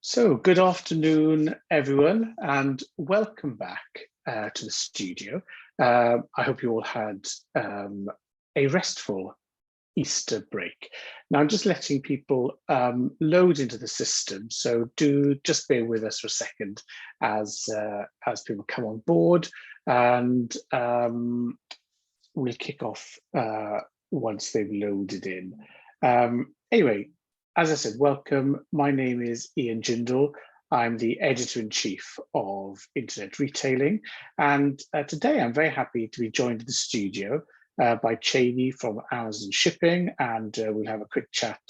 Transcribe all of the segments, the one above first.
So, good afternoon, everyone, and welcome back to the studio. I hope you all had a restful Easter break. Now, I'm just letting people load into the system, so do just bear with us for a second as people come on board, and we'll kick off once they've loaded in. Anyway, as I said, welcome. My name is Ian Jindal. I'm the editor-in-chief of Internet Retailing. And today I'm very happy to be joined in the studio by Cheney from Amazon Shipping. And we'll have a quick chat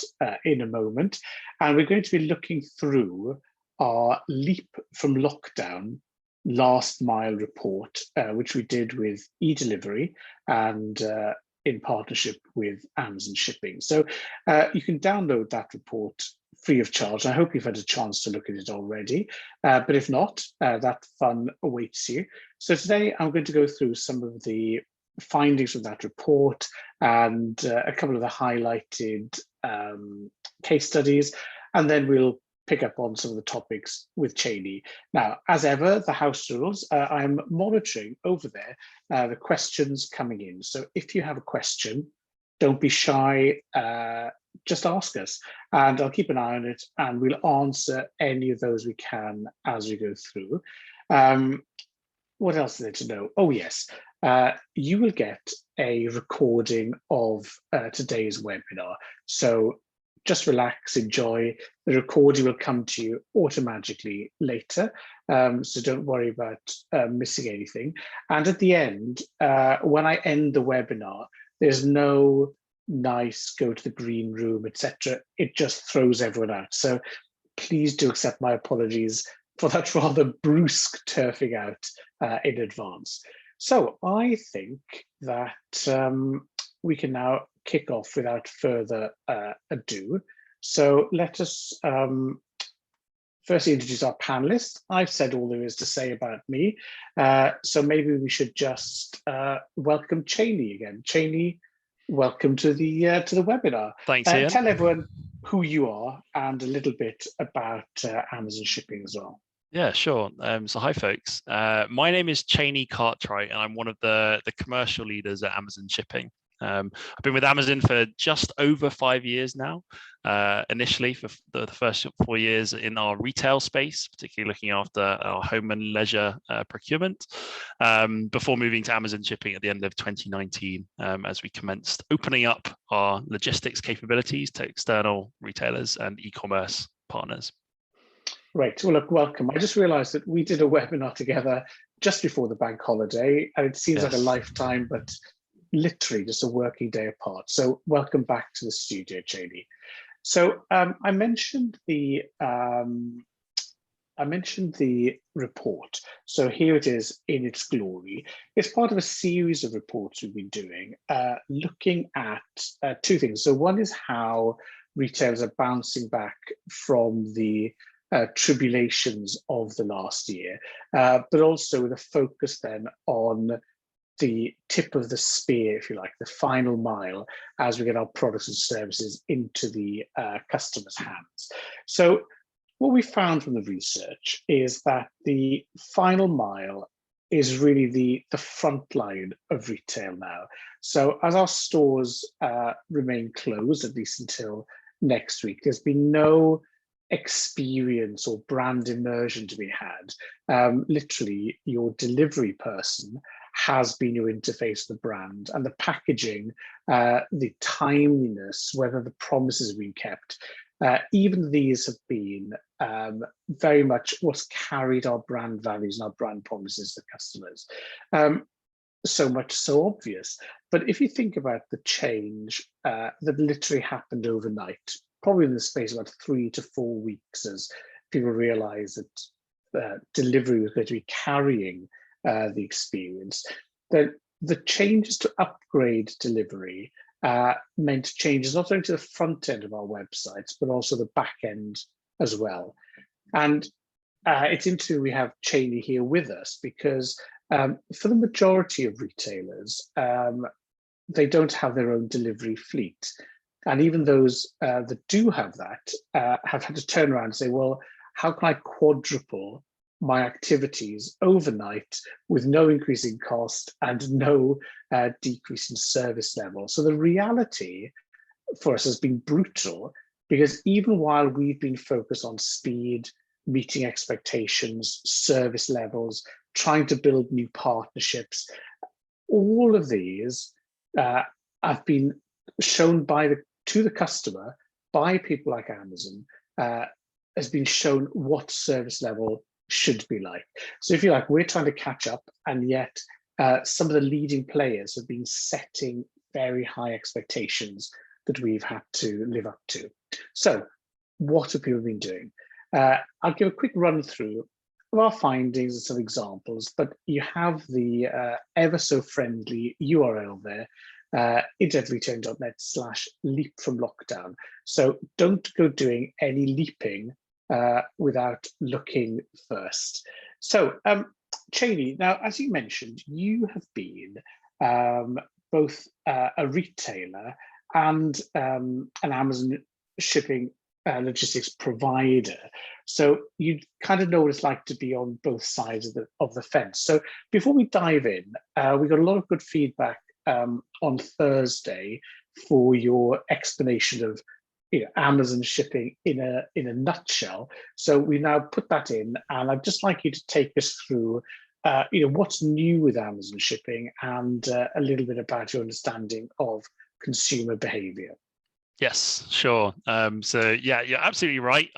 in a moment. And we're going to be looking through our Leap from Lockdown last mile report, which we did with eDelivery and in partnership with Amazon Shipping. So you can download that report free of charge. I hope you've had a chance to look at it already, but if not, that fun awaits you. So today I'm going to go through some of the findings of that report and a couple of the highlighted case studies, and then we'll pick up on some of the topics with Cheney. Now, as ever, the house rules, I'm monitoring over there the questions coming in. So if you have a question, don't be shy, just ask us and I'll keep an eye on it and we'll answer any of those we can as we go through. What else is there to know? Oh yes, you will get a recording of today's webinar. So just relax, enjoy. The recording will come to you automatically later, so don't worry about missing anything. And at the end, when I end the webinar, there's no nice go to the green room, etc. It just throws everyone out. So please do accept my apologies for that rather brusque turfing out in advance. So I think that we can now kick off without further ado. So let us firstly introduce our panelists. I've said all there is to say about me, so maybe we should just welcome Cheney again. Cheney, welcome to the webinar. Thanks, Ian. Tell everyone who you are and a little bit about Amazon Shipping as well. Yeah, sure. So hi, folks. My name is Cheney Cartwright, and I'm one of the commercial leaders at Amazon Shipping. I've been with Amazon for just over 5 years now, initially for the first 4 years in our retail space, particularly looking after our home and leisure procurement, before moving to Amazon Shipping at the end of 2019 as we commenced opening up our logistics capabilities to external retailers and e-commerce partners. Right, well, look, welcome. I just realized that we did a webinar together just before the bank holiday, and it seems like a lifetime, but literally just a working day apart. So welcome back to the studio, Cheney. So I mentioned the report. So here it is in its glory. It's part of a series of reports we've been doing, looking at two things. So one is how retailers are bouncing back from the tribulations of the last year, but also with a focus then on the tip of the spear, if you like, the final mile, as we get our products and services into the customer's hands. So what we found from the research is that the final mile is really the front line of retail now. So as our stores remain closed, at least until next week, there's been no experience or brand immersion to be had. Literally, your delivery person has been your interface with the brand, and the packaging, the timeliness, whether the promises have been kept, even these have been very much what's carried our brand values and our brand promises to customers. So much so obvious. But if you think about the change that literally happened overnight, probably in the space of about 3 to 4 weeks, as people realized that delivery was going to be carrying the experience, that the changes to upgrade delivery meant changes not only to the front end of our websites, but also the back end as well. And it's interesting we have Cheney here with us because for the majority of retailers, they don't have their own delivery fleet. And even those that do have that have had to turn around and say, well, how can I quadruple my activities overnight with no increase in cost and no decrease in service level? So the reality for us has been brutal, because even while we've been focused on speed, meeting expectations, service levels, trying to build new partnerships, all of these have been shown to the customer by people like Amazon, has been shown what service level should be like. So if you like, we're trying to catch up, and yet some of the leading players have been setting very high expectations that we've had to live up to. So what have people been doing? I'll give a quick run through of our findings and some examples, but you have the ever so friendly URL there, internetretailing.net/leap from lockdown. So don't go doing any leaping without looking first. So Cheney, now, as you mentioned, you have been both a retailer and an Amazon shipping logistics provider. So you kind of know what it's like to be on both sides of the fence. So before we dive in, we got a lot of good feedback on Thursday for your explanation of Amazon shipping in a nutshell. So we now put that in, and I'd just like you to take us through what's new with Amazon shipping, and a little bit about your understanding of consumer behavior. Yes, sure. So yeah, you're absolutely right.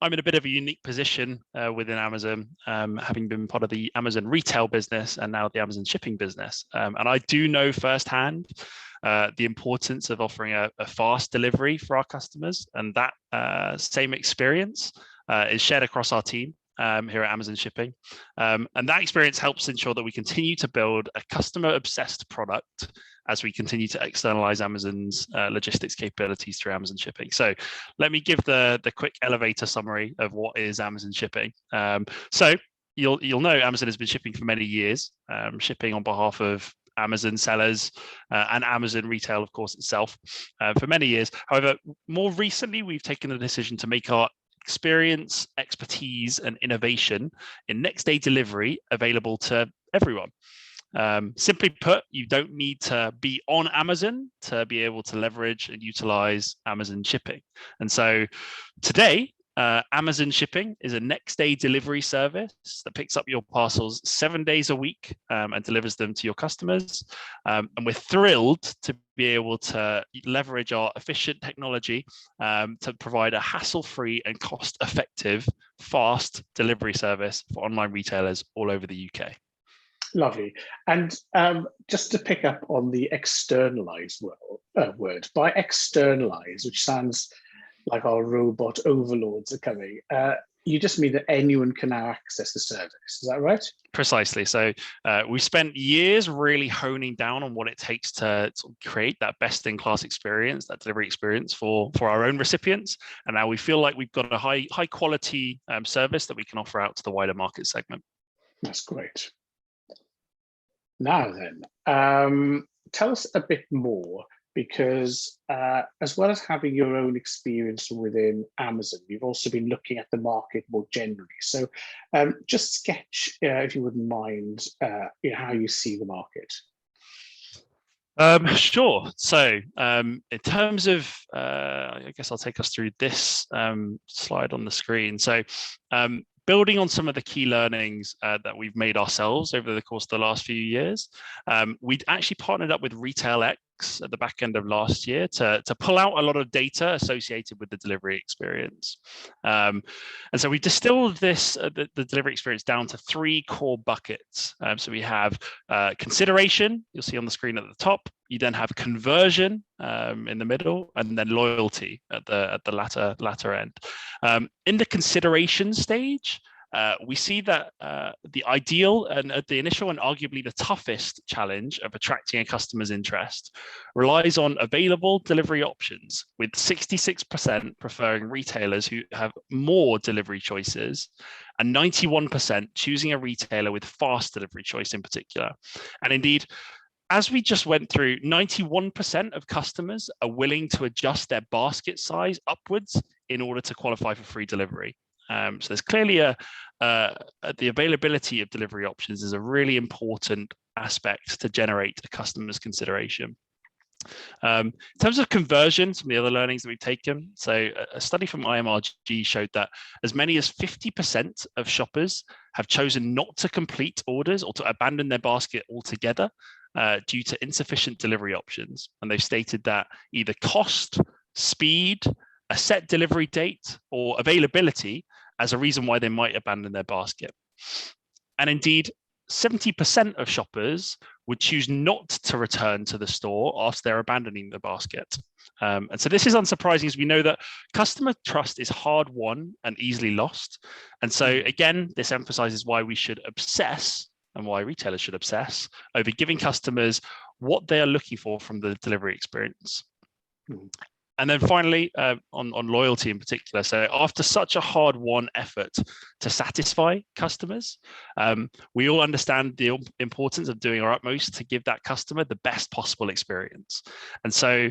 I'm in a bit of a unique position within Amazon, having been part of the Amazon retail business and now the Amazon shipping business. And I do know firsthand the importance of offering a fast delivery for our customers. And that same experience is shared across our team here at Amazon Shipping. And that experience helps ensure that we continue to build a customer-obsessed product as we continue to externalize Amazon's logistics capabilities through Amazon Shipping. So let me give the quick elevator summary of what is Amazon Shipping. So you'll know Amazon has been shipping for many years, shipping on behalf of Amazon sellers and Amazon retail, of course, itself for many years. However, more recently, we've taken the decision to make our experience, expertise, and innovation in next day delivery available to everyone. Simply put, you don't need to be on Amazon to be able to leverage and utilize Amazon shipping. And so today, Amazon Shipping is a next day delivery service that picks up your parcels 7 days a week and delivers them to your customers. And we're thrilled to be able to leverage our efficient technology to provide a hassle-free and cost-effective fast delivery service for online retailers all over the UK. Lovely. And just to pick up on the externalize word, by externalize, which sounds like our robot overlords are coming, you just mean that anyone can now access the service. Is that right? Precisely. So we spent years really honing down on what it takes to create that best-in-class experience, that delivery experience for our own recipients. And now we feel like we've got a high quality service that we can offer out to the wider market segment. That's great. Now then, tell us a bit more, because as well as having your own experience within Amazon, you've also been looking at the market more generally. So just sketch, if you wouldn't mind, how you see the market. Sure. So in terms of, I guess I'll take us through this slide on the screen. So building on some of the key learnings that we've made ourselves over the course of the last few years, we'd actually partnered up with RetailX at the back end of last year to pull out a lot of data associated with the delivery experience. And so we distilled the delivery experience down to 3 core buckets. So we have consideration, you'll see on the screen at the top. You then have conversion in the middle, and then loyalty at the latter end. In the consideration stage, we see that the ideal and the initial and arguably the toughest challenge of attracting a customer's interest relies on available delivery options, with 66% preferring retailers who have more delivery choices and 91% choosing a retailer with fast delivery choice in particular. And indeed, as we just went through, 91% of customers are willing to adjust their basket size upwards in order to qualify for free delivery. So there's clearly the availability of delivery options is a really important aspect to generate a customer's consideration. In terms of conversion, some of the other learnings that we've taken. So a study from IMRG showed that as many as 50% of shoppers have chosen not to complete orders or to abandon their basket altogether due to insufficient delivery options. And they've stated that either cost, speed, a set delivery date, or availability as a reason why they might abandon their basket. And indeed, 70% of shoppers would choose not to return to the store after they're abandoning the basket. And so this is unsurprising, as we know that customer trust is hard won and easily lost. And so again, this emphasizes why we should obsess and why retailers should obsess over giving customers what they are looking for from the delivery experience. And then finally, on loyalty in particular, so after such a hard-won effort to satisfy customers, we all understand the importance of doing our utmost to give that customer the best possible experience. And so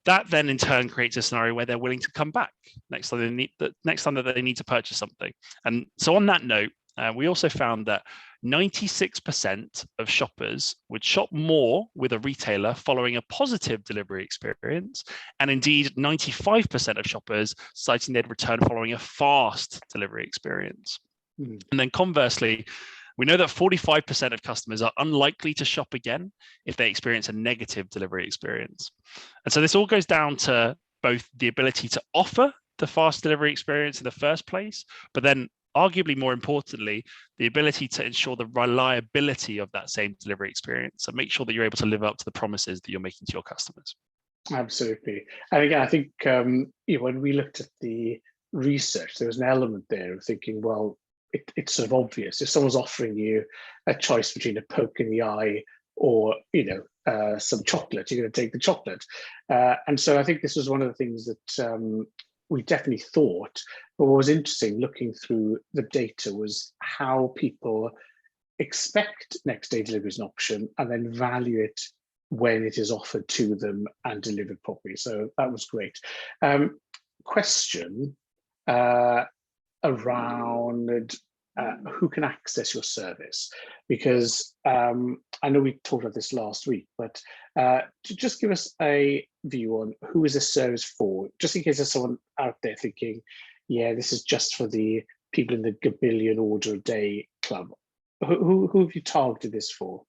that then in turn creates a scenario where they're willing to come back next time that they need to purchase something. And so on that note, we also found that 96% of shoppers would shop more with a retailer following a positive delivery experience. And indeed, 95% of shoppers citing they'd return following a fast delivery experience. And then conversely, we know that 45% of customers are unlikely to shop again if they experience a negative delivery experience. And so this all goes down to both the ability to offer the fast delivery experience in the first place, but then arguably more importantly, the ability to ensure the reliability of that same delivery experience and make sure that you're able to live up to the promises that you're making to your customers. Absolutely. And again, I think when we looked at the research, there was an element there of thinking, well, it's sort of obvious. If someone's offering you a choice between a poke in the eye or some chocolate, you're going to take the chocolate. And so I think this was one of the things that we definitely thought. But what was interesting looking through the data was how people expect next day delivery as an option and then value it when it is offered to them and delivered properly. So that was great. Question around who can access your service, because I know we talked about this last week, but to just give us a view on who is this service for, just in case there's someone out there thinking, yeah, this is just for the people in the gabillion order a day club. Who have you targeted this for?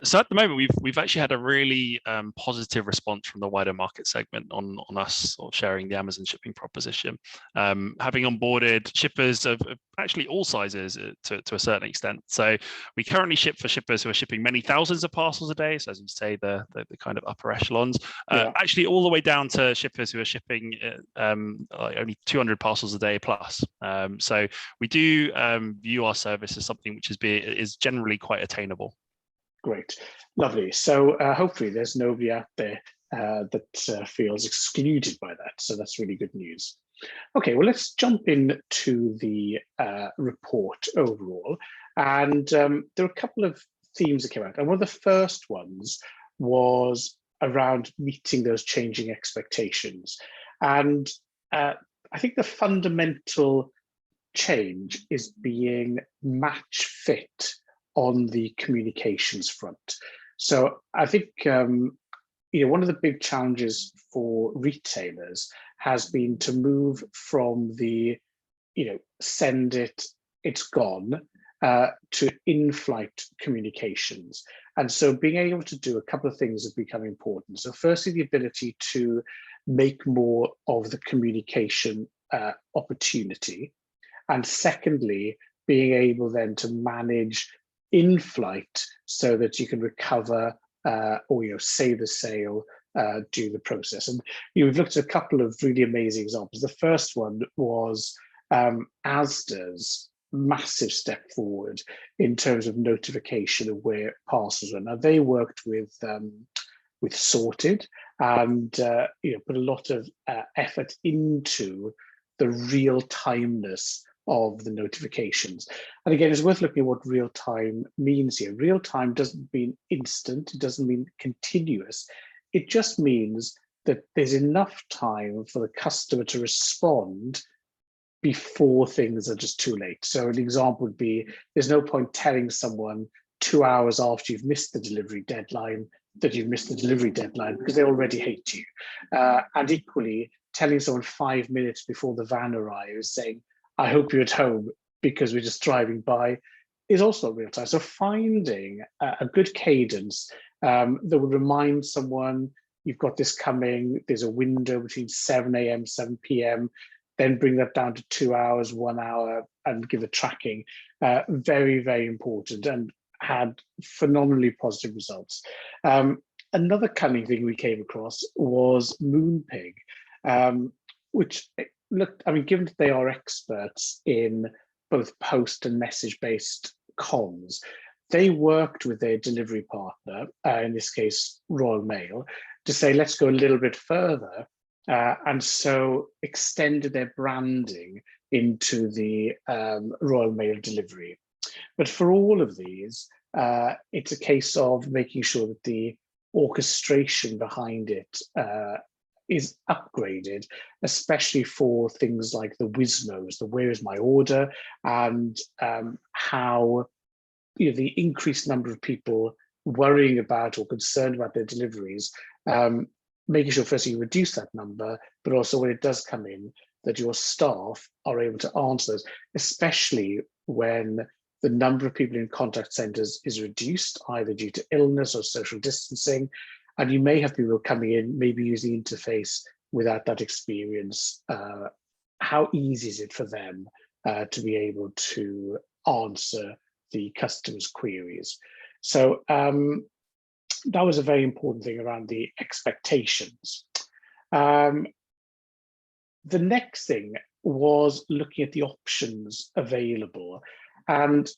So at the moment, we've actually had a really positive response from the wider market segment on us sort of sharing the Amazon shipping proposition, having onboarded shippers of actually all sizes to a certain extent. So we currently ship for shippers who are shipping many thousands of parcels a day. So as you say, the kind of upper echelons, actually all the way down to shippers who are shipping only 200 parcels a day plus. So we do view our service as something which is generally quite attainable. Great, lovely. So hopefully there's nobody out there that feels excluded by that. So that's really good news. Okay, well, let's jump into the report overall. And there are a couple of themes that came out. And one of the first ones was around meeting those changing expectations. And I think the fundamental change is being match fit on the communications front. So I think one of the big challenges for retailers has been to move from the send it, it's gone, to in-flight communications. And so being able to do a couple of things has become important. So firstly, the ability to make more of the communication opportunity. And secondly, being able then to manage in flight so that you can recover or save the sale during the process. And we've looked at a couple of really amazing examples. The first one was Asda's massive step forward in terms of notification of where parcels are. Now they worked with Sorted and put a lot of effort into the real timeness of the notifications. And again, it's worth looking at what real time means here. Real time doesn't mean instant, it doesn't mean continuous. It just means that there's enough time for the customer to respond before things are just too late. So an example would be, there's no point telling someone 2 hours after you've missed the delivery deadline that you've missed the delivery deadline, because they already hate you. And equally, telling someone 5 minutes before the van arrives, saying, I hope you're at home because we're just driving by, is also real time. So finding a good cadence that would remind someone, you've got this coming, there's a window between 7 a.m., 7 p.m., then bring that down to 2 hours, 1 hour, and give the tracking. Very, very important, and had phenomenally positive results. Another cunning thing we came across was Moonpig, which looked, I mean, given that they are experts in both post and message-based comms, they worked with their delivery partner, in this case, Royal Mail, to say, let's go a little bit further, and so extended their branding into the Royal Mail delivery. But for all of these, it's a case of making sure that the orchestration behind it is upgraded, especially for things like the WISMOs, the where is my order, and how the increased number of people worrying about or concerned about their deliveries, making sure first you reduce that number, but also when it does come in, that your staff are able to answer those, especially when the number of people in contact centres is reduced, either due to illness or social distancing, and you may have people coming in, maybe use the interface without that experience. How easy is it for them to be able to answer the customer's queries? So that was a very important thing around the expectations. The next thing was looking at the options available. And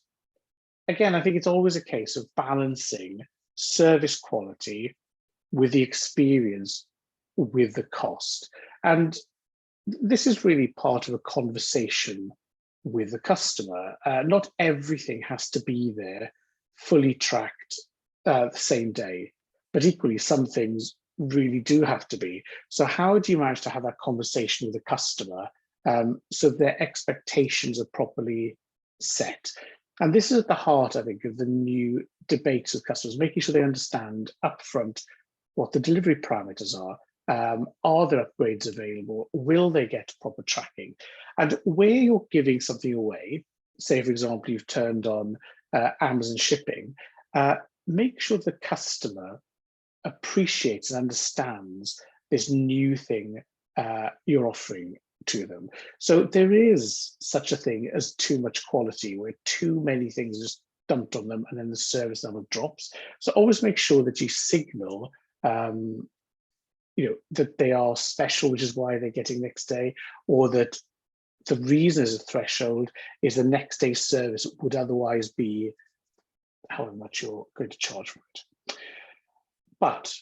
again, I think it's always a case of balancing service quality with the experience with the cost. And this is really part of a conversation with the customer. Not everything has to be there fully tracked the same day, but equally some things really do have to be. So how do you manage to have that conversation with the customer so their expectations are properly set? And this is at the heart, I think, of the new debates with customers, making sure they understand upfront what the delivery parameters are. Are there upgrades available? Will they get proper tracking? And where you're giving something away, say, for example, you've turned on Amazon shipping, make sure the customer appreciates and understands this new thing you're offering to them. So there is such a thing as too much quality, where too many things are just dumped on them and then the service level drops. So always make sure that you signal that they are special, which is why they're getting next day, or that the reason as a threshold is the next day service would otherwise be however much you're going to charge for it. But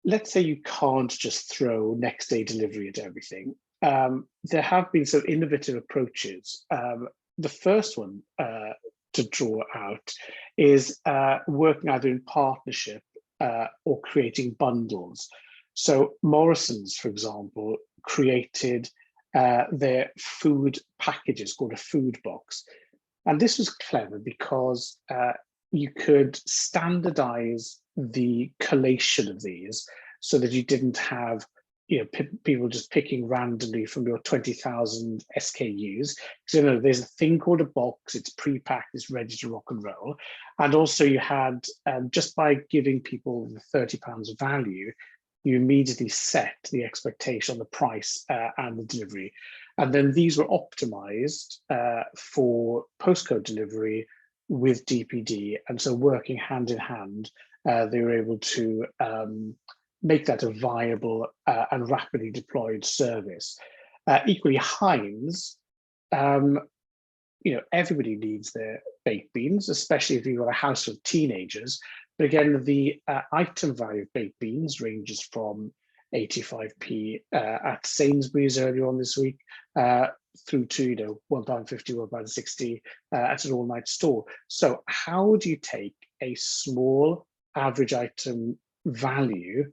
let's say you can't just throw next day delivery at everything. There have been some innovative approaches. The first one to draw out is working either in partnership or creating bundles. So Morrisons, for example, created their food packages called a food box. And this was clever because you could standardize the collation of these so that you didn't have people just picking randomly from your 20,000 SKUs. So there's a thing called a box, it's pre-packed, it's ready to rock and roll. And also you had, just by giving people the £30 value, you immediately set the expectation on the price and the delivery. And then these were optimized for postcode delivery with DPD. And so working hand in hand, they were able to make that a viable and rapidly deployed service. Equally, Heinz, everybody needs their baked beans, especially if you've got a house of teenagers. But again, the item value of baked beans ranges from 85p at Sainsbury's earlier on this week through to £1.50, £1.60 at an all-night store. So how do you take a small average item value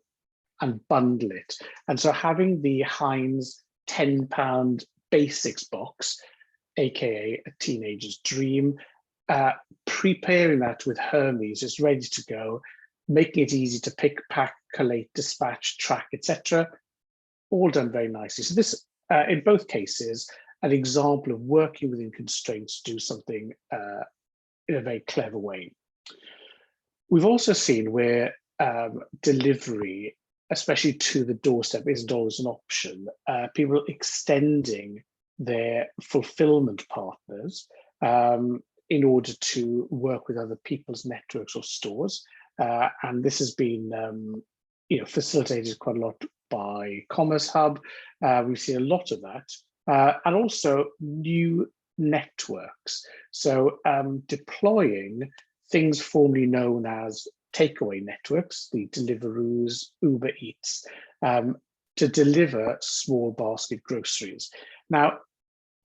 and bundle it? And so having the Heinz £10 basics box, aka a teenager's dream, preparing that with Hermes, just ready to go, making it easy to pick, pack, collate, dispatch, track, etc. All done very nicely. So this, in both cases, an example of working within constraints to do something in a very clever way. We've also seen where delivery, especially to the doorstep, isn't always an option. People extending their fulfillment partners in order to work with other people's networks or stores. And this has been facilitated quite a lot by Commerce Hub. We've seen a lot of that. And also new networks. So deploying things formerly known as takeaway networks, the Deliveroos, Uber Eats, to deliver small basket groceries. Now,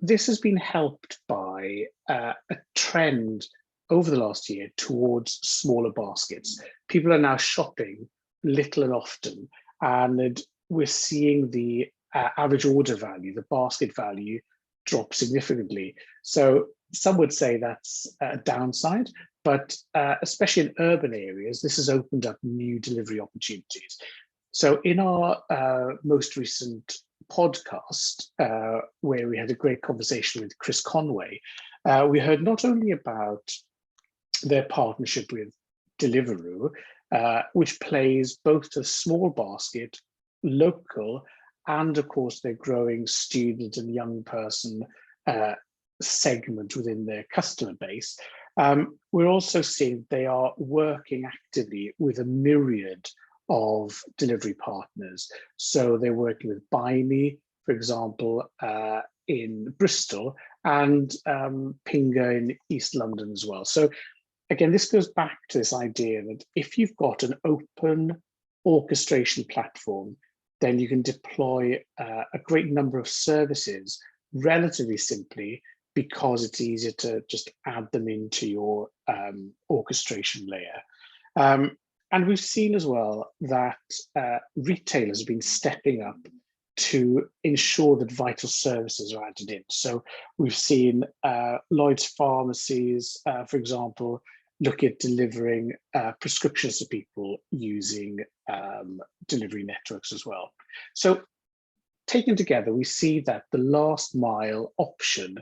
this has been helped by a trend over the last year towards smaller baskets. People are now shopping little and often, and we're seeing the average order value, the basket value, drop significantly. So some would say that's a downside, but especially in urban areas, this has opened up new delivery opportunities. So in our most recent podcast, where we had a great conversation with Chris Conway, we heard not only about their partnership with Deliveroo, which plays both to small basket, local, and of course their growing student and young person segment within their customer base. We're also seeing they are working actively with a myriad of delivery partners. So they're working with Buy Me, for example, in Bristol, and Pinga in East London as well. So again, this goes back to this idea that if you've got an open orchestration platform, then you can deploy a great number of services relatively simply, because it's easier to just add them into your orchestration layer. And we've seen as well that retailers have been stepping up to ensure that vital services are added in. So we've seen Lloyd's pharmacies, for example, look at delivering prescriptions to people using delivery networks as well. So taken together, we see that the last mile option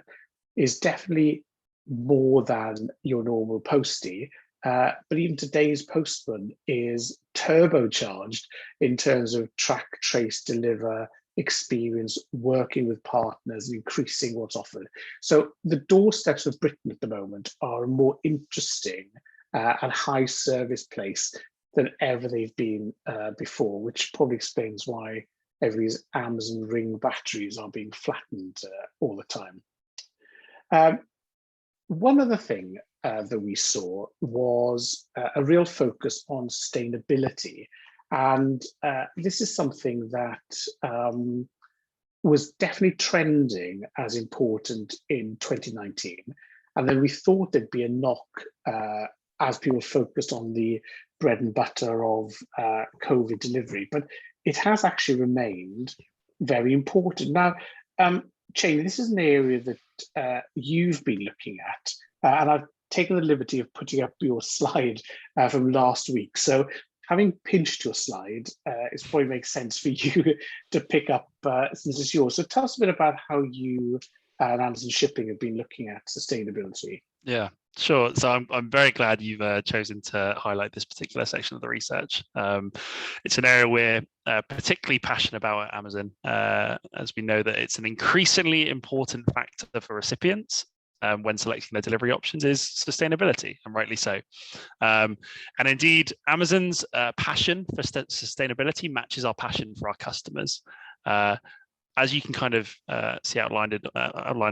is definitely more than your normal postie, but even today's postman is turbocharged in terms of track, trace, deliver, experience, working with partners, and increasing what's offered. So the doorsteps of Britain at the moment are a more interesting and high service place than ever they've been before, which probably explains why every Amazon Ring batteries are being flattened all the time. One other thing that we saw was a real focus on sustainability. And this is something that was definitely trending as important in 2019. And then we thought there'd be a knock as people focused on the bread and butter of COVID delivery, but it has actually remained very important. Now, Chain, this is an area that you've been looking at, and I've taken the liberty of putting up your slide from last week. So having pinched your slide, it probably makes sense for you to pick up since it's yours. So tell us a bit about how you and Amazon Shipping have been looking at sustainability. Yeah, sure. So I'm very glad you've chosen to highlight this particular section of the research. It's an area we're particularly passionate about at Amazon, as we know that it's an increasingly important factor for recipients when selecting their delivery options is sustainability, and rightly so. And indeed, Amazon's passion for sustainability matches our passion for our customers. As you can kind of see outlined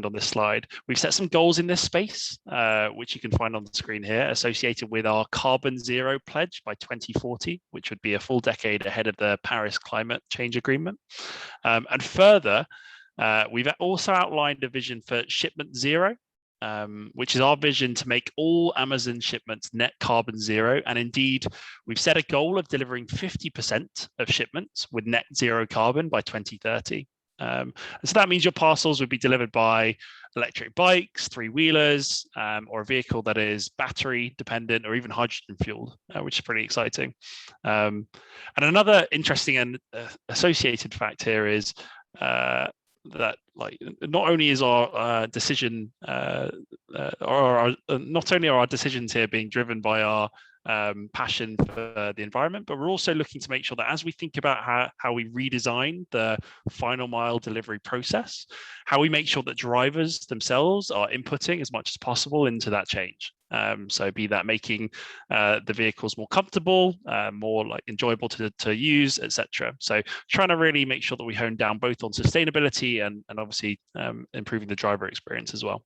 on this slide, we've set some goals in this space, which you can find on the screen here, associated with our carbon zero pledge by 2040, which would be a full decade ahead of the Paris Climate Change Agreement. And further, we've also outlined a vision for shipment zero, which is our vision to make all Amazon shipments net carbon zero. And indeed, we've set a goal of delivering 50% of shipments with net zero carbon by 2030. And so that means your parcels would be delivered by electric bikes, three-wheelers, or a vehicle that is battery dependent or even hydrogen fueled, which is pretty exciting. And another interesting and associated fact here is that, like, not only is our decision not only are our decisions here being driven by our passion for the environment, but we're also looking to make sure that as we think about how we redesign the final mile delivery process, how we make sure that drivers themselves are inputting as much as possible into that change. So be that making the vehicles more comfortable, more like enjoyable to use, etc. So trying to really make sure that we hone down both on sustainability and obviously improving the driver experience as well.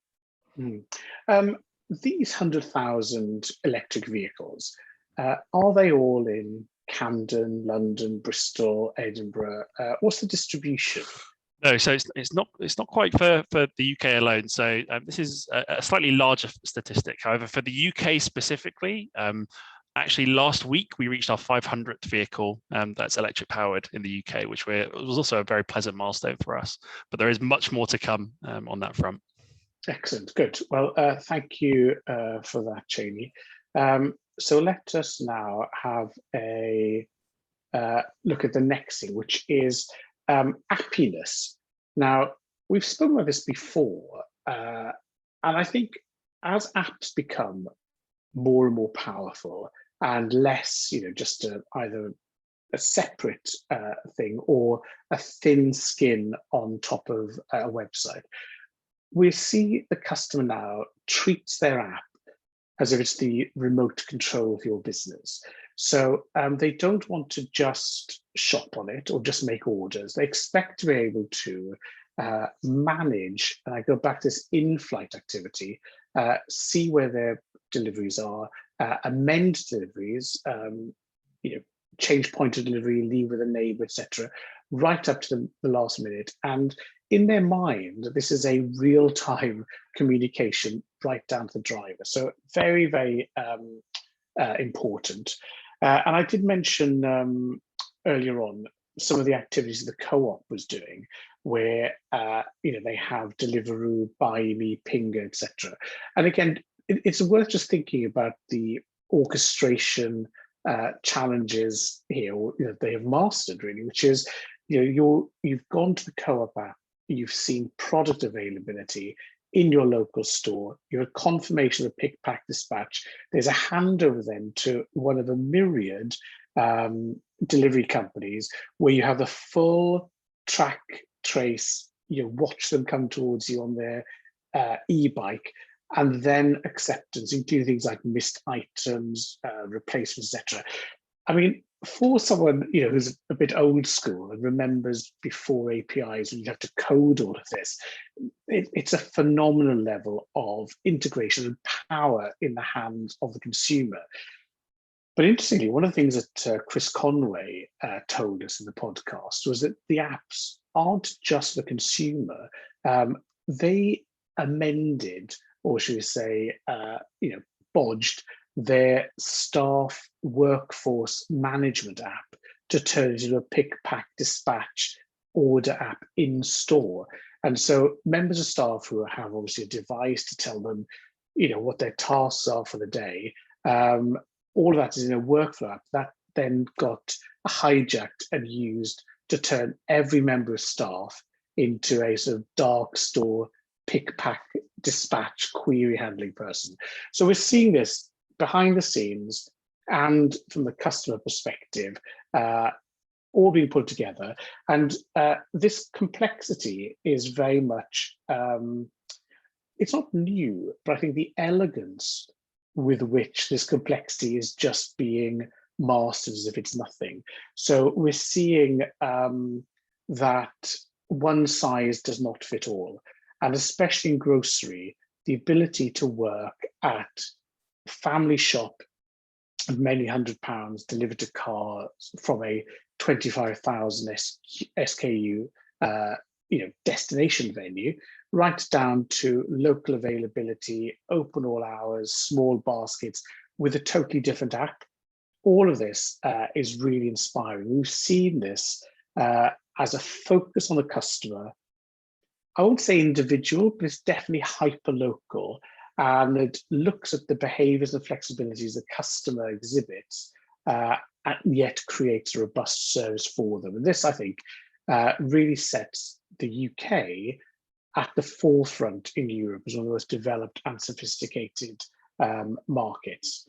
These 100,000 electric vehicles, are they all in Camden, London, Bristol, Edinburgh? What's the distribution? No, so it's not quite for the UK alone. So this is a slightly larger statistic. However, for the UK specifically, actually last week we reached our 500th vehicle that's electric powered in the UK, which was also a very pleasant milestone for us. But there is much more to come on that front. Excellent, good. Well, thank you for that, Cheney. So let us now have a look at the next thing, which is appiness. Now, we've spoken about this before, and I think as apps become more and more powerful and less, just either a separate thing or a thin skin on top of a website, we see the customer now treats their app as if it's the remote control of your business. So they don't want to just shop on it or just make orders. They expect to be able to manage, and I go back to this in-flight activity, see where their deliveries are, amend deliveries, change point of delivery, leave with a neighbor, etc., right up to the last minute. And in their mind, this is a real-time communication right down to the driver. So very, very important. And I did mention earlier on some of the activities the co-op was doing, where they have Deliveroo, Buy Me, Pinga, etc. And again, it's worth just thinking about the orchestration challenges here, they have mastered really, which is you've gone to the co-op app, you've seen product availability in your local store, you have confirmation of pick, pack, dispatch. There's a handover then to one of a myriad delivery companies where you have the full track, trace, watch them come towards you on their e-bike, and then acceptance, including things like missed items, replacements, etc. I mean, for someone who's a bit old school and remembers before APIs when you have to code all of this, it's a phenomenal level of integration and power in the hands of the consumer. But interestingly, one of the things that Chris Conway told us in the podcast was that the apps aren't just the consumer. They amended, or should we say, bodged their staff workforce management app to turn it into a pick, pack, dispatch order app in store. And so members of staff who have obviously a device to tell them, what their tasks are for the day, all of that is in a workflow app that then got hijacked and used to turn every member of staff into a sort of dark store pick, pack, dispatch query handling person. So we're seeing this behind the scenes and from the customer perspective, all being put together. And this complexity is very much, it's not new, but I think the elegance with which this complexity is just being mastered as if it's nothing. So we're seeing that one size does not fit all. And especially in grocery, the ability to work at family shop of many £100s delivered to cars from a 25,000 SKU destination venue, right down to local availability, open all hours, small baskets with a totally different app. All of this is really inspiring. We've seen this as a focus on the customer. I won't say individual, but it's definitely hyper-local, and it looks at the behaviours and flexibilities the customer exhibits, and yet creates a robust service for them. And this, I think, really sets the UK at the forefront in Europe as one of the most developed and sophisticated markets.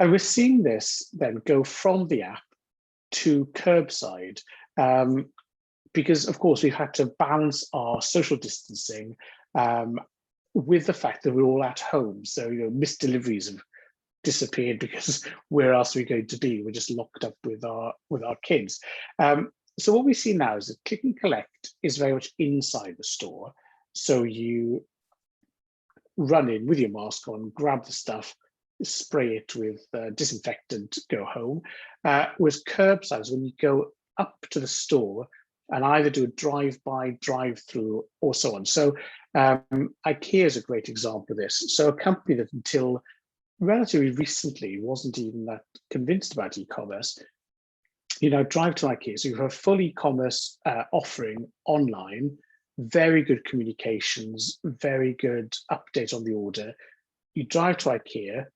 And we're seeing this then go from the app to curbside, because of course we've had to balance our social distancing with the fact that we're all at home. So, missed deliveries have disappeared because where else are we going to be? We're just locked up with our kids. So what we see now is that click and collect is very much inside the store. So you run in with your mask on, grab the stuff, spray it with disinfectant, go home. Whereas curbside is when you go up to the store and either do a drive-by, drive-through, or so on. So IKEA is a great example of this. So a company that until relatively recently wasn't even that convinced about e-commerce, drive to IKEA. So you have a full e-commerce offering online, very good communications, very good update on the order. You drive to IKEA,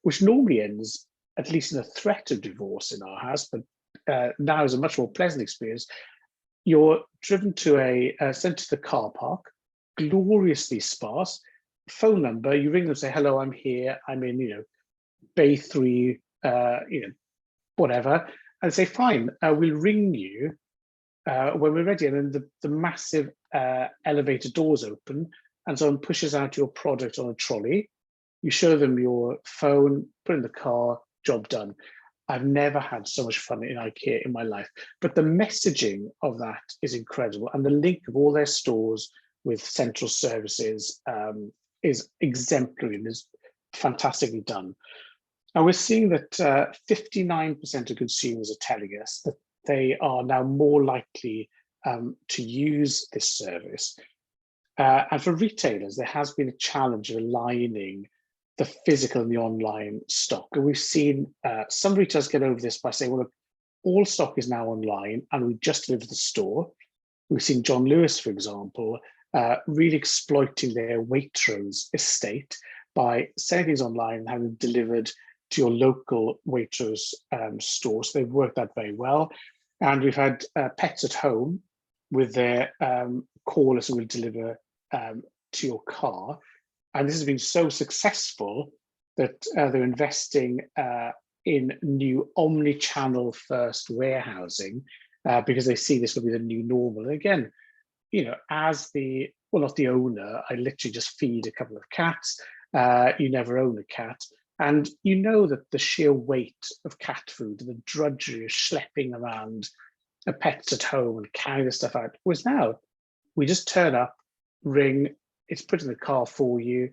which normally ends, at least in a threat of divorce in our house, but now is a much more pleasant experience. You're driven to sent to the car park, gloriously sparse. Phone number, you ring them, say, hello, I'm here, I'm in, Bay 3, whatever, and say, fine, we'll ring you when we're ready. And then the massive elevator doors open, and someone pushes out your product on a trolley. You show them your phone, put it in the car, job done. I've never had so much fun in IKEA in my life, but the messaging of that is incredible. And the link of all their stores with central services is exemplary and is fantastically done. And we're seeing that 59% of consumers are telling us that they are now more likely to use this service. And for retailers, there has been a challenge of aligning the physical and the online stock. And we've seen some retailers get over this by saying, well, look, all stock is now online and we just deliver to the store. We've seen John Lewis, for example, really exploiting their Waitrose estate by selling things online and having them delivered to your local Waitrose store. So they've worked that very well. And we've had Pets at Home with their callers who will deliver to your car. And this has been so successful that they're investing in new omni-channel first warehousing because they see this will be the new normal. And again, as not the owner, I literally just feed a couple of cats. You never own a cat. And that the sheer weight of cat food, the drudgery of schlepping around a Pets at Home and carrying the stuff out, was now, we just turn up, ring, it's put in the car for you.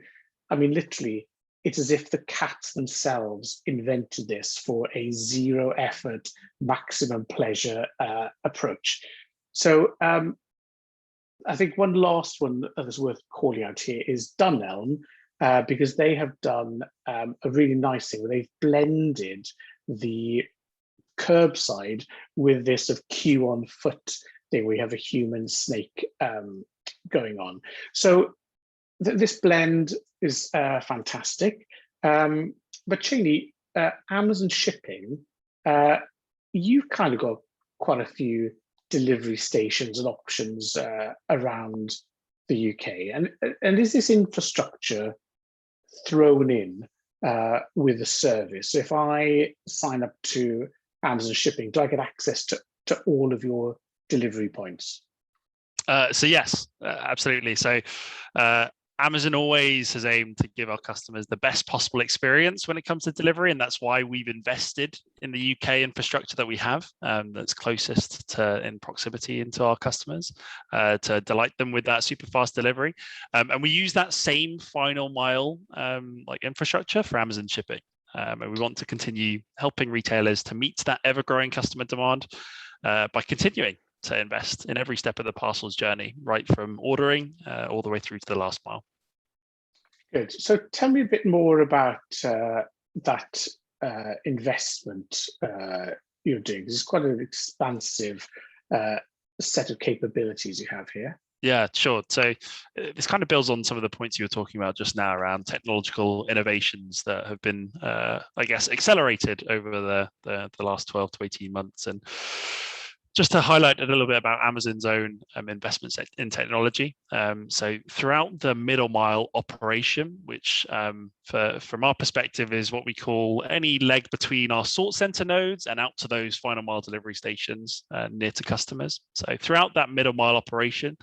I mean, literally, it's as if the cats themselves invented this for a zero effort, maximum pleasure approach. So I think one last one that's worth calling out here is Dunelm, because they have done a really nice thing where they've blended the curbside with this of queue on foot thing where you have a human snake going on. So this blend is fantastic. But Cheney, Amazon shipping, you've kind of got quite a few delivery stations and options around the UK. And is this infrastructure thrown in with the service? So if I sign up to Amazon shipping, do I get access to all of your delivery points? So yes, absolutely. So Amazon always has aimed to give our customers the best possible experience when it comes to delivery, and that's why we've invested in the UK infrastructure that we have that's closest to in proximity into our customers to delight them with that super fast delivery. And we use that same final mile like infrastructure for Amazon shipping. And we want to continue helping retailers to meet that ever-growing customer demand by continuing to invest in every step of the parcels journey, right from ordering all the way through to the last mile. Good. So tell me a bit more about that investment you're doing. It's quite an expansive set of capabilities you have here? Yeah, sure. So this kind of builds on some of the points you were talking about just now around technological innovations that have been, I guess, accelerated over the last 12 to 18 months. And just to highlight a little bit about Amazon's own investments in technology. So throughout the middle mile operation, which from our perspective is what we call any leg between our sort center nodes and out to those final mile delivery stations near to customers. So throughout that middle mile operation,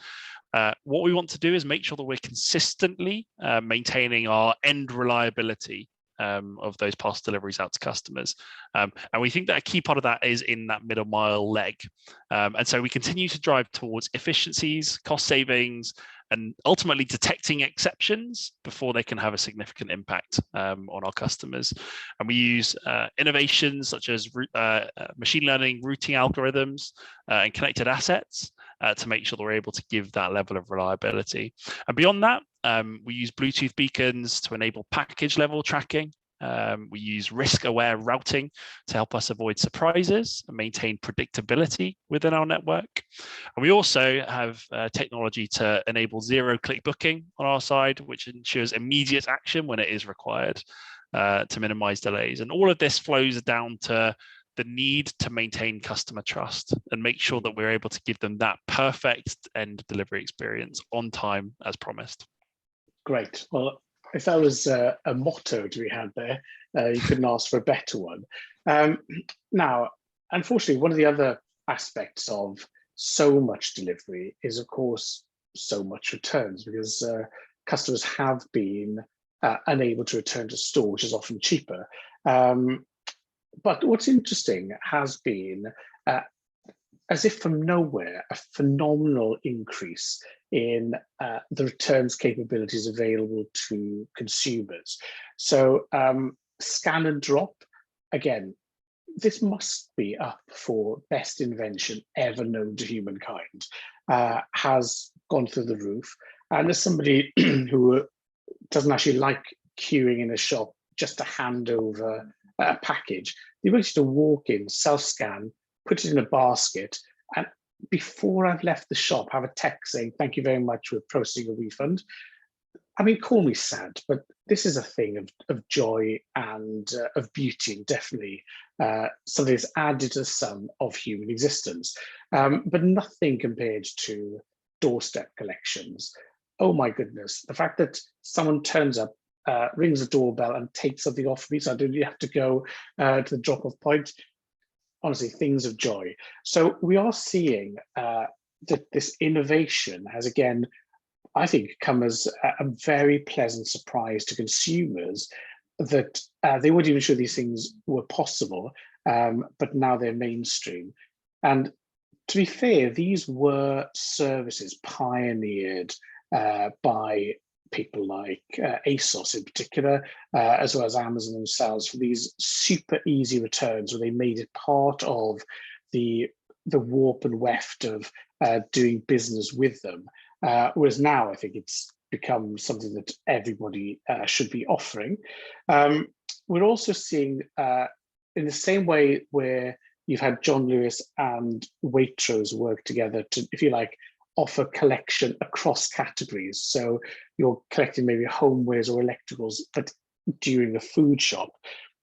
what we want to do is make sure that we're consistently maintaining our end reliability of those parcel deliveries out to customers. And we think that a key part of that is in that middle mile leg. And so we continue to drive towards efficiencies, cost savings, and ultimately detecting exceptions before they can have a significant impact on our customers. And we use innovations such as machine learning, routing algorithms, and connected assets to make sure that we're able to give that level of reliability. And beyond that, we use Bluetooth beacons to enable package level tracking. We use risk-aware routing to help us avoid surprises and maintain predictability within our network. And we also have technology to enable zero-click booking on our side, which ensures immediate action when it is required to minimize delays. And all of this flows down to the need to maintain customer trust and make sure that we're able to give them that perfect end delivery experience on time as promised. Great. Well, if that was a motto to be had there, you couldn't ask for a better one. Now, unfortunately, one of the other aspects of so much delivery is, of course, so much returns, because customers have been unable to return to store, which is often cheaper. But what's interesting has been, as if from nowhere, a phenomenal increase in the returns capabilities available to consumers. So scan and drop, again, this must be up for best invention ever known to humankind, has gone through the roof. And as somebody who doesn't actually like queuing in a shop just to hand over a package, the ability to walk in, self-scan, put it in a basket, and before I've left the shop, have a text saying, "Thank you very much, we're processing a refund." I mean, call me sad, but this is a thing of joy and of beauty, and definitely something that's added to the sum of human existence, but nothing compared to doorstep collections. Oh my goodness, the fact that someone turns up, rings the doorbell and takes something off me, so I don't really have to go to the drop-off point. Honestly, things of joy. So we are seeing that this innovation has, again, I think, come as a very pleasant surprise to consumers, that they weren't even sure these things were possible, but now they're mainstream. And to be fair, these were services pioneered by people like ASOS in particular, as well as Amazon themselves, for these super easy returns where they made it part of the warp and weft of doing business with them. Whereas now I think it's become something that everybody should be offering. We're also seeing, in the same way where you've had John Lewis and Waitrose work together to, if you like, offer collection across categories. So you're collecting maybe homewares or electricals, but during the food shop.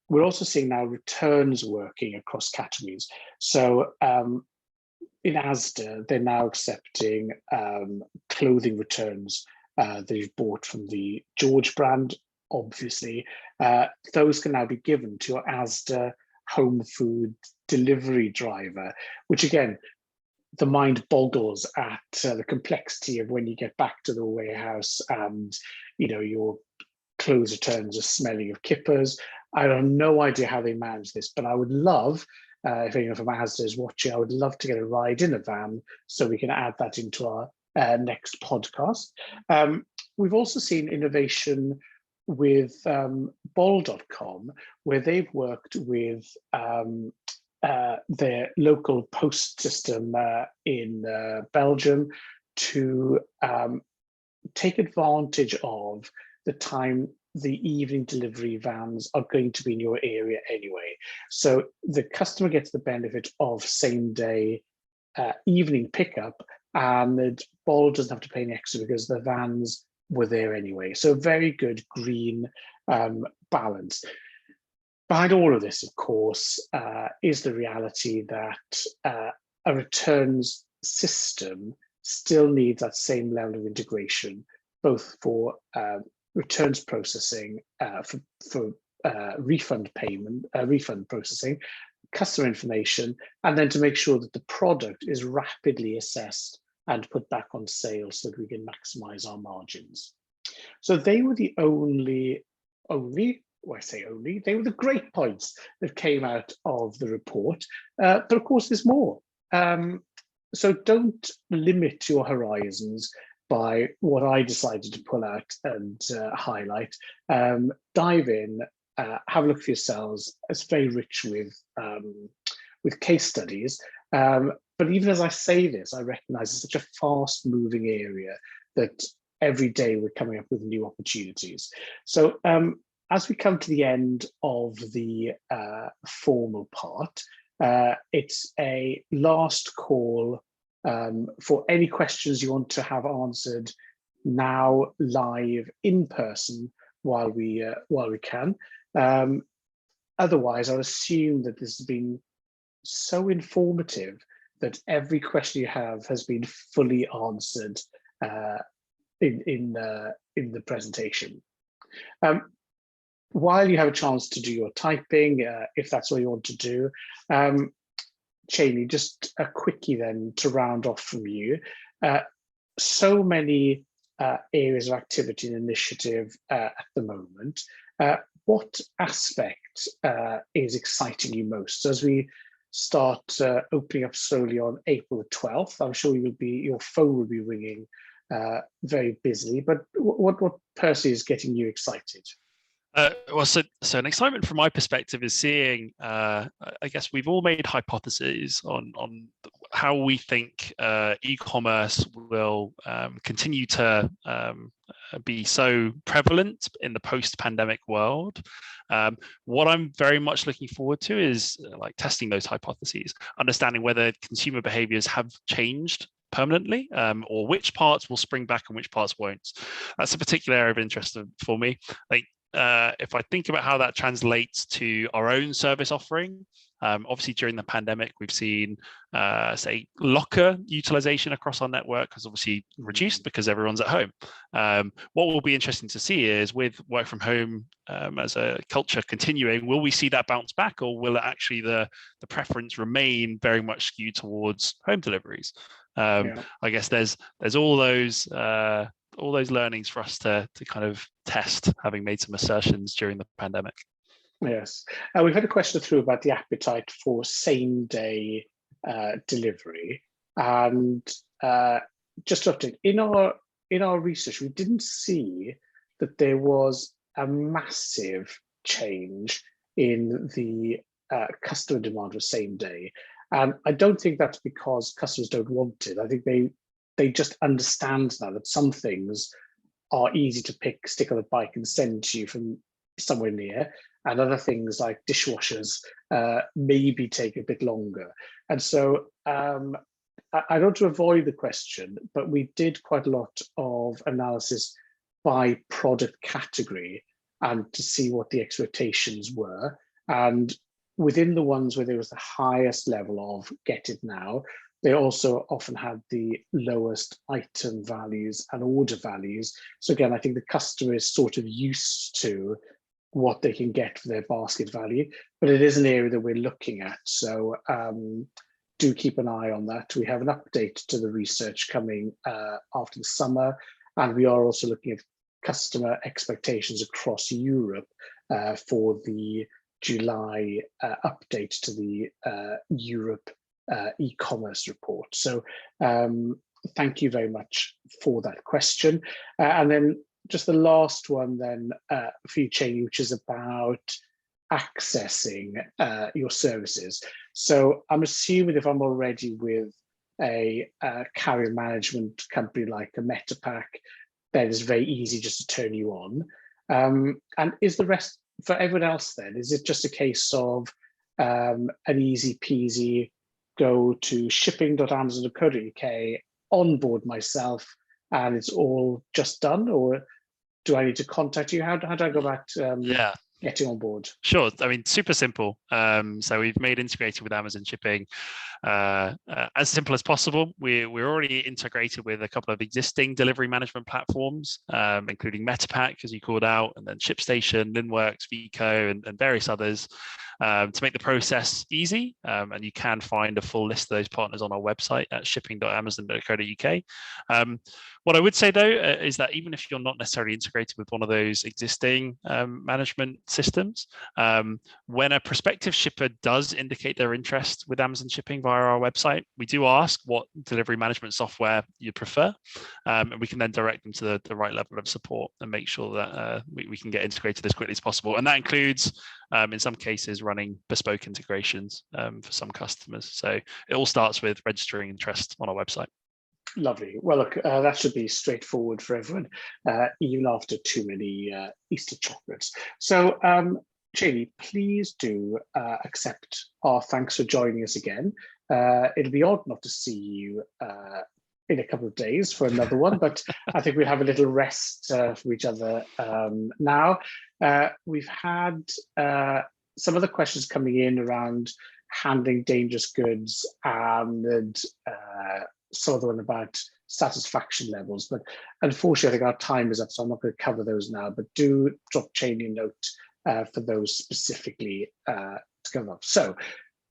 We're also seeing now returns working across categories. So in Asda, they're now accepting clothing returns that you've bought from the George brand, obviously. Those can now be given to your Asda home food delivery driver, which again, the mind boggles at the complexity of when you get back to the warehouse and your clothes returns are smelling of kippers. I have no idea how they manage this, but I would love, if anyone from Asda is watching, I would love to get a ride in a van so we can add that into our next podcast. We've also seen innovation with bol.com, where they've worked with their local post system in Belgium to take advantage of the time the evening delivery vans are going to be in your area anyway. So the customer gets the benefit of same day evening pickup, and Bol doesn't have to pay any extra because the vans were there anyway. So very good green balance. Behind all of this, of course, is the reality that a returns system still needs that same level of integration, both for returns processing, for refund payment, refund processing, customer information, and then to make sure that the product is rapidly assessed and put back on sale so that we can maximize our margins. So they were the only, well, I say only, they were the great points that came out of the report. But of course, there's more. So don't limit your horizons by what I decided to pull out and highlight. Dive in, have a look for yourselves. It's very rich with case studies. But even as I say this, I recognize it's such a fast moving area that every day we're coming up with new opportunities. So as we come to the end of the formal part, it's a last call for any questions you want to have answered now, live, in person, while we can. Otherwise, I'll assume that this has been so informative that every question you have has been fully answered in the presentation. While you have a chance to do your typing, if that's all you want to do, Cheney, just a quickie then to round off from you. So many areas of activity and initiative at the moment. What aspect is exciting you most? So as we start opening up slowly on April the 12th, I'm sure your phone will be ringing very busily, but what personally is getting you excited? Well, so an excitement from my perspective is seeing, I guess we've all made hypotheses on how we think e-commerce will continue to be so prevalent in the post-pandemic world. What I'm very much looking forward to is like testing those hypotheses, understanding whether consumer behaviors have changed permanently, or which parts will spring back and which parts won't. That's a particular area of interest for me. Like, if I think about how that translates to our own service offering, obviously during the pandemic, we've seen, say, locker utilization across our network has obviously reduced because everyone's at home. What will be interesting to see is with work from home as a culture continuing, will we see that bounce back, or will it actually the preference remain very much skewed towards home deliveries? I guess there's all those learnings for us to kind of test, having made some assertions during the pandemic. Yes, we've had a question through about the appetite for same-day delivery, and just to update, in our research, we didn't see that there was a massive change in the customer demand for same-day. I don't think that's because customers don't want it. I think they just understand now that some things are easy to pick, stick on a bike and send to you from somewhere near, and other things like dishwashers maybe take a bit longer. And so I don't want to avoid the question, but we did quite a lot of analysis by product category and to see what the expectations were. And within the ones where there was the highest level of get it now, they also often had the lowest item values and order values. So again, I think the customer is sort of used to what they can get for their basket value, but it is an area that we're looking at. So do keep an eye on that. We have an update to the research coming after the summer, and we are also looking at customer expectations across Europe for the July update to the Europe e-commerce report. So thank you very much for that question. And then just the last one then for you, Cheney, which is about accessing your services. So I'm assuming if I'm already with a carrier management company like a Metapack, then it's very easy just to turn you on. And is the rest, for everyone else then, is it just a case of an easy peasy go to shipping.amazon.co.uk, onboard myself, and it's all just done? Or do I need to contact you? How do I go about Yeah. getting on board? Sure. I mean, super simple. So we've made integrated with Amazon Shipping as simple as possible. We're already integrated with a couple of existing delivery management platforms, including MetaPack, as you called out, and then ShipStation, Linworks, Vico, and various others, to make the process easy. And you can find a full list of those partners on our website at shipping.amazon.co.uk. What I would say, though, is that even if you're not necessarily integrated with one of those existing management systems, when a prospective shipper does indicate their interest with Amazon Shipping via our website, we do ask what delivery management software you prefer, and we can then direct them to the right level of support and make sure that we can get integrated as quickly as possible. And that includes, in some cases, running bespoke integrations for some customers. So it all starts with registering interest on our website. Lovely. Well, look, that should be straightforward for everyone, even after too many Easter chocolates. So, Cheney, please do accept our thanks for joining us again. It'll be odd not to see you in a couple of days for another one, but I think we'll have a little rest from each other now. We've had some other questions coming in around handling dangerous goods and some of the one about satisfaction levels, but unfortunately I think our time is up, so I'm not going to cover those now, but do drop Cheney a note for those specifically to come up. So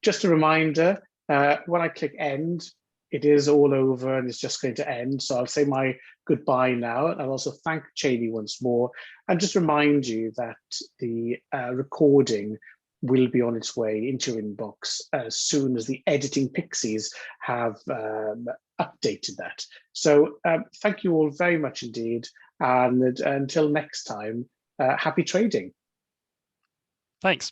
just a reminder, when I click end, it is all over and it's just going to end. So I'll say my goodbye now. And I'll also thank Cheney once more and just remind you that the recording will be on its way into your inbox as soon as the editing pixies have updated that. So thank you all very much indeed. And until next time, happy trading. Thanks.